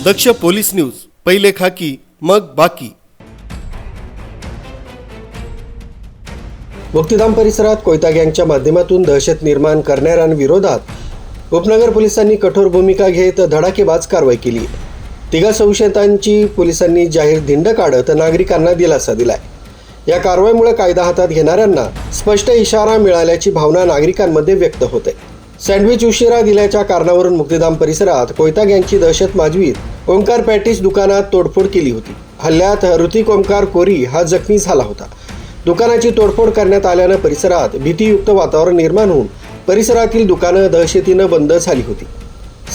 दक्ष police news, पहिले खाकी मग बाकी। मुक्तिधाम परिसरात कोयता गँगच्या माध्यमातून दहशत निर्माण करणाऱ्यांविरोधात उपनगर पोलिसांनी कठोर भूमिका घेत धडाकेबाज कारवाई केली। तिघा संशयितांची पोलिसांनी जाहीर धिंड काढत नागरिकांना दिलासा दिलाय। या कारवाईमुळे कायदा हातात घेणाऱ्यांना स्पष्ट इशारा मिळाल्याची भावना नागरिकांमध्ये व्यक्त होते। सँडविच उशिरा दिल्याच्या कारणावरून मुक्तिधाम परिसरात कोयता गँगची दहशत माजवीत ओंकार पॅटीस दुकानात तोडफोड केली होती। हल्ल्यात ऋतिक ओंकार कोरी हा जखमी झाला होता। दुकानाची तोडफोड करण्यात आल्यानं परिसरात भीतीयुक्त वातावरण निर्माण होऊन परिसरातील दुकानं दहशतीनं बंद झाली होती।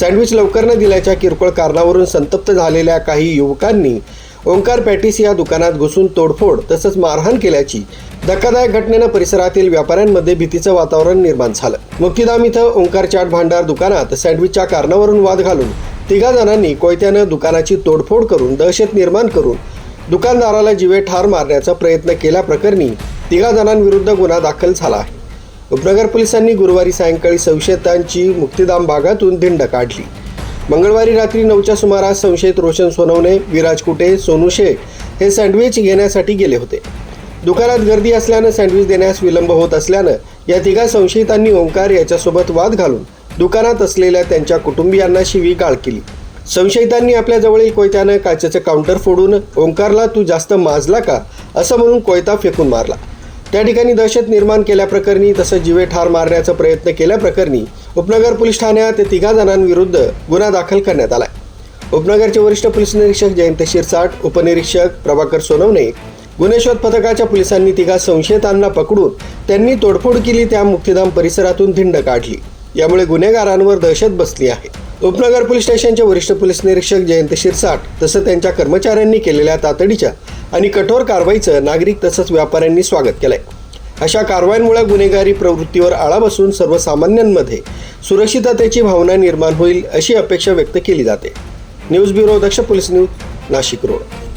सँडविच लवकर न दिल्याच्या किरकोळ कारणावरून संतप्त झालेल्या काही युवकांनी ओंकार पॅटीस या दुकानात घुसून तोडफोड तसंच मारहाण केल्याची धक्कादायक घटनेनं परिसरातील व्यापाऱ्यांमध्ये भीतीचं वातावरण निर्माण झालं। मुक्तिधाम इथं ओंकार चाट भांडार दुकानात सँडविचच्या कारणावरून वाद घालून तिघा जणांनी कोयत्यानं दुकानाची तोडफोड करून दहशत निर्माण करून दुकानदाराला जीवे ठार मारण्याचा प्रयत्न केल्याप्रकरणी तिघा जणांविरुद्ध गुन्हा दाखल झाला आहे। उपनगर पोलिसांनी गुरुवारी सायंकाळी संशयितांची मुक्तिधाम भागातून धिंड काढली। मंगळवारी रात्री 9च्या सुमारास संशयित रोशन सोनवणे, विराज कुटे, सोनू शेख हे सँडविच घेण्यासाठी गेले होते। दुकानात गर्दी असल्यानं सँडविच देण्यास विलंब होत असल्यानं या तिघा संशयितांनी ओंकार याच्यासोबत वाद घालून दुकानात असलेल्या त्यांच्या कुटुंबियांना शिवीगाळ केली। संशयितांनी आपल्या जवळील कोयत्यानं काचेचं काउंटर फोडून ओंकारला तू जास्त माजला का असं म्हणून कोयता फेकून मारला। त्या ठिकाणी दहशत निर्माण केल्याप्रकरणी तसंच जीवे ठार मारण्याचा प्रयत्न केल्याप्रकरणी उपनगर पोलीस ठाण्यात तिघा जणांविरुद्ध गुन्हा दाखल करण्यात आलाय। उपनगरचे वरिष्ठ पोलीस निरीक्षक जयंत शिरसाट, उपनिरीक्षक प्रभाकर सोनवणे, गुन्हे शोध पथकाच्या पोलिसांनी तिघा संशयितांना पकडून त्यांनी तोडफोड केली। त्या मुक्तिधाम परिसरातून धिंड काढली। यामुळे गुन्हेगारांवर दहशत बसली आहे। उपनगर पोलीस स्टेशनचे वरिष्ठ पोलीस निरीक्षक जयंत शिरसाट तसंच त्यांच्या कर्मचाऱ्यांनी केलेल्या तातडीच्या आणि कठोर कारवाईचं नागरिक तसंच व्यापाऱ्यांनी स्वागत केलंय। अशा कारवाईमुळे गुन्हेगारी प्रवृत्तीवर आळा बसून सर्वसामान्यांमध्ये सुरक्षिततेची भावना निर्माण होईल अशी अपेक्षा व्यक्त केली जाते। न्यूज ब्युरो, दक्ष पोलीस न्यूज, नाशिक रोड।